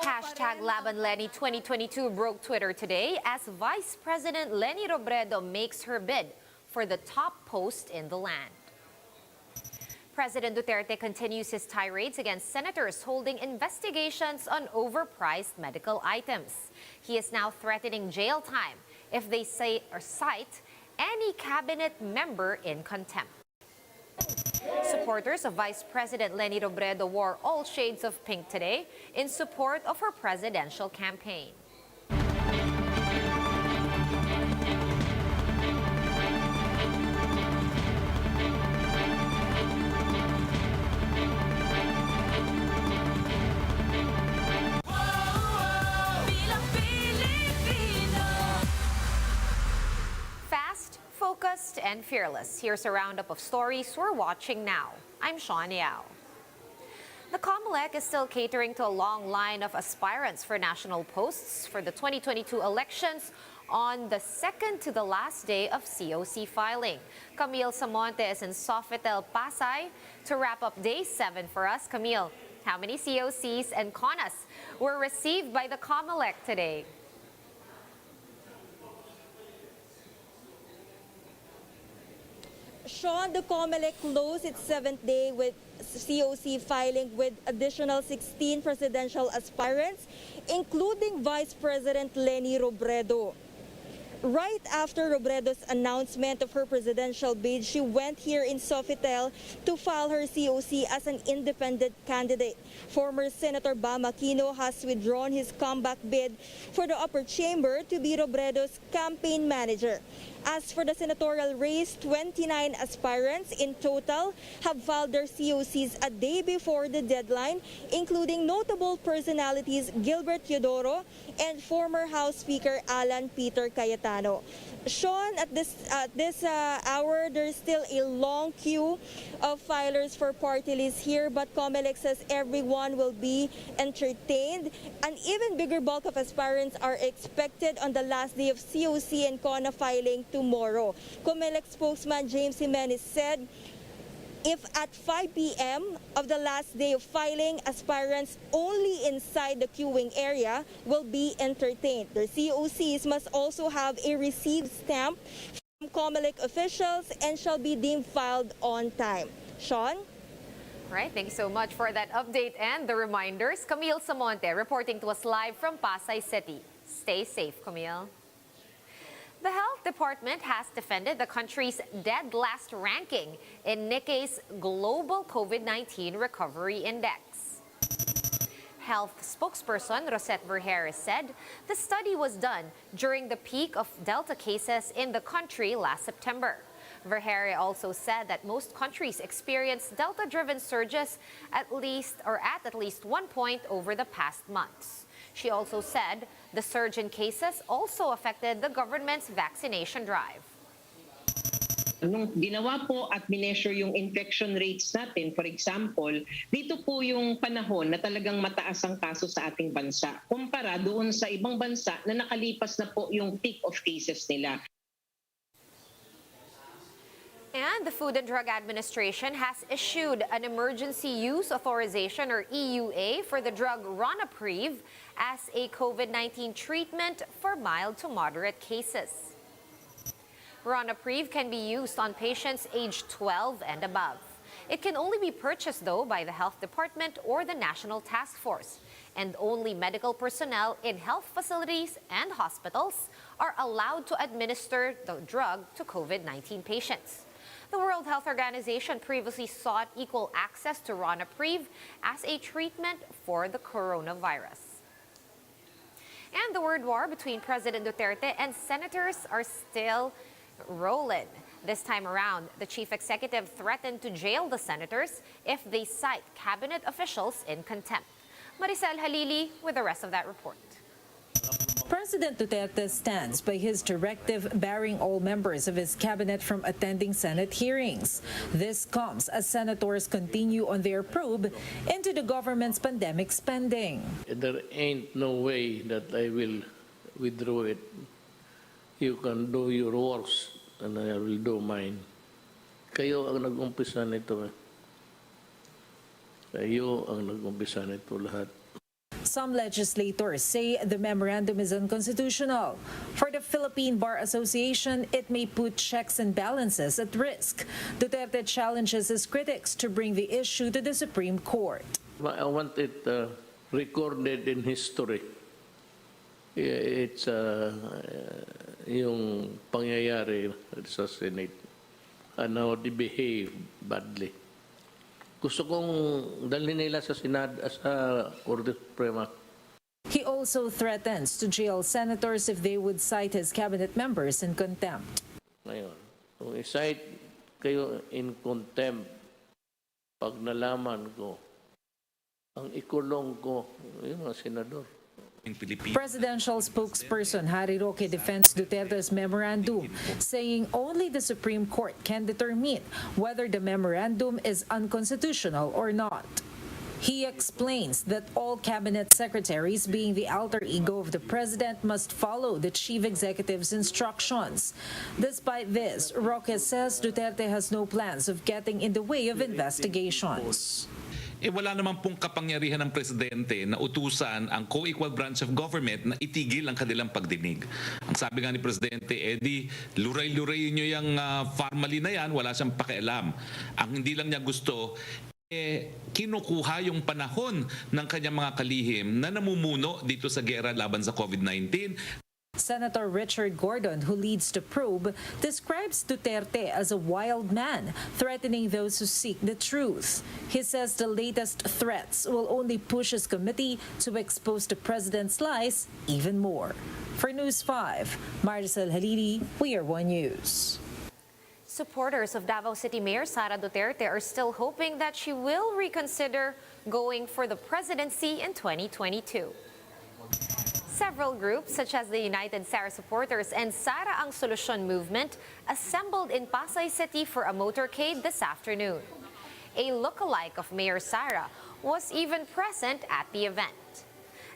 Hashtag Laban Lenny 2022 broke Twitter today as Vice President Leni Robredo makes her bid for the top post in the land. President Duterte continues his tirades against senators holding investigations on overpriced medical items. He is now threatening jail time if they say or cite any cabinet member in contempt. Supporters of Vice President Leni Robredo wore all shades of pink today in support of her presidential campaign. Focused and fearless. Here's a roundup of stories we're watching now. I'm Sean Yao. The COMELEC is still catering to a long line of aspirants for national posts for the 2022 elections on the second to the last day of COC filing. Camille Samonte is in Sofitel, Pasay to wrap up day 7 for us. Camille, how many COCs and CONAs were received by the COMELEC today? Sean, the COMELEC closed its 7th day with COC filing with additional 16 presidential aspirants, including Vice President Leni Robredo. Right after Robredo's announcement of her presidential bid, she went here in Sofitel to file her COC as an independent candidate. Former Senator Bam Aquino has withdrawn his comeback bid for the upper chamber to be Robredo's campaign manager. As for the senatorial race, 29 aspirants in total have filed their COCs a day before the deadline, including notable personalities Gilbert Teodoro and former House Speaker Alan Peter Cayetano. Sean, at this hour, there's still a long queue of filers for party lists here, but COMELEC says everyone will be entertained. An even bigger bulk of aspirants are expected on the last day of COC and CONA filing tomorrow. COMELEC spokesman James Jimenez said, if at 5 p.m. of the last day of filing, aspirants only inside the queuing area will be entertained. Their COCs must also have a received stamp from COMELEC officials and shall be deemed filed on time. Sean? Right, thank you so much for that update and the reminders. Camille Samonte reporting to us live from Pasay City. Stay safe, Camille. The Health Department has defended the country's dead last ranking in Nikkei's Global COVID-19 Recovery Index. Health spokesperson Rosette Vergere said the study was done during the peak of Delta cases in the country last September. Vergere also said that most countries experienced Delta-driven surges at least one point over the past months. She also said the surge in cases also affected the government's vaccination drive. Nung ginawa po at mineasure yung infection rates natin, for example, dito po yung panahon na talagang mataas ang kaso sa ating bansa kumpara doon sa ibang bansa na nakalipas na po yung peak of cases nila. And the Food and Drug Administration has issued an emergency use authorization or EUA for the drug Ronapreve as a COVID-19 treatment for mild to moderate cases. Ronapreve can be used on patients aged 12 and above. It can only be purchased, though, by the Health Department or the National Task Force, and only medical personnel in health facilities and hospitals are allowed to administer the drug to COVID-19 patients. The World Health Organization previously sought equal access to Ronapreve as a treatment for the coronavirus. And the word war between President Duterte and senators are still rolling. This time around, the chief executive threatened to jail the senators if they cite cabinet officials in contempt. Maricel Halili with the rest of that report. President Duterte stands by his directive barring all members of his cabinet from attending Senate hearings. This comes as senators continue on their probe into the government's pandemic spending. There ain't no way that I will withdraw it. You can do your worst and I will do mine. Kayo ang nag-umpisa nito. Kayo ang nag-umpisa nito lahat. Some legislators say the memorandum is unconstitutional. For the Philippine Bar Association, it may put checks and balances at risk. Duterte challenges his critics to bring the issue to the Supreme Court. I want it recorded in history. It's yung pangyayari sa Senate and how they behave badly. Gusto kong dalhin nila sa Korte Suprema. He also threatens to jail senators if they would cite his cabinet members in contempt. Ngayon, kung i-cite kayo in contempt, pag nalaman ko, ang ikulong ko, yung mga senador. Presidential spokesperson Harry Roque defends Duterte's memorandum, saying only the Supreme Court can determine whether the memorandum is unconstitutional or not. He explains that all cabinet secretaries, being the alter ego of the president, must follow the chief executive's instructions. Despite this, Roque says Duterte has no plans of getting in the way of investigations. Wala naman pong kapangyarihan ng presidente na utusan ang co-equal branch of government na itigil ang kanilang pagdinig. Ang sabi nga ni presidente, luray-luray nyo yung formally na yan, wala siyang pakialam. Ang hindi lang niya gusto, kinukuha yung panahon ng kanyang mga kalihim na namumuno dito sa gera laban sa COVID-19. Senator Richard Gordon, who leads the probe, describes Duterte as a wild man, threatening those who seek the truth. He says the latest threats will only push his committee to expose the president's lies even more. For News 5, Maricel Halili, We Are One News. Supporters of Davao City Mayor Sara Duterte are still hoping that she will reconsider going for the presidency in 2022. Several groups, such as the United Sara Supporters and Sara Ang Solusyon movement, assembled in Pasay City for a motorcade this afternoon. A lookalike of Mayor Sara was even present at the event.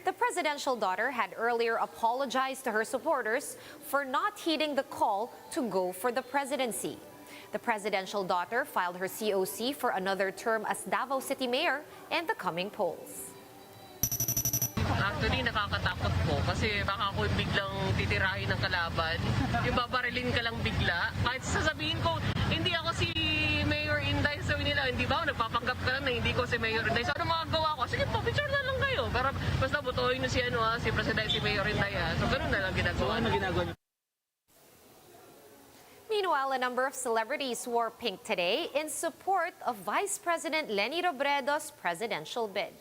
The presidential daughter had earlier apologized to her supporters for not heeding the call to go for the presidency. The presidential daughter filed her COC for another term as Davao City Mayor in the coming polls. Actually, nakakatakot po kasi baka ako biglang titirahin ng kalaban. Yung babarilin ka lang bigla. Kahit sasabihin ko, hindi ako si Mayor Inday. Sabi nila, hindi ba? Nagpapanggap ka lang na hindi ko si Mayor Inday. So, ano magagawa ko? Sige po, picture na lang kayo. Pero basta butuhin nyo si President, si Mayor Inday. So, ganun na lang ginagawa. Meanwhile, a number of celebrities wore pink today in support of Vice President Leni Robredo's presidential bid.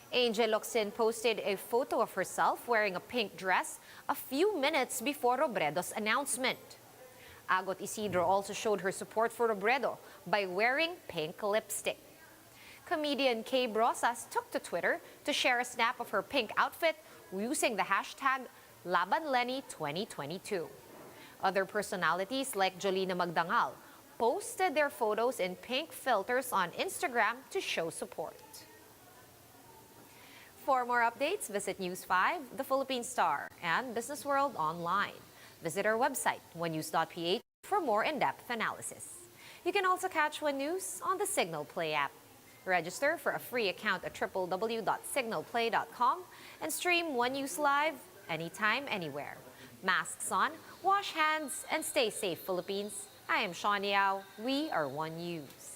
Angel Locsin posted a photo of herself wearing a pink dress a few minutes before Robredo's announcement. Agot Isidro also showed her support for Robredo by wearing pink lipstick. Comedian Kay Brosas took to Twitter to share a snap of her pink outfit using the hashtag LabanLeni2022. Other personalities like Jolina Magdangal posted their photos in pink filters on Instagram to show support. For more updates, visit News 5, The Philippine Star, and Business World online. Visit our website, onenews.ph, for more in-depth analysis. You can also catch One News on the Signal Play app. Register for a free account at www.signalplay.com and stream One News live anytime, anywhere. Masks on, wash hands, and stay safe, Philippines. I am Sean Yao. We are One News.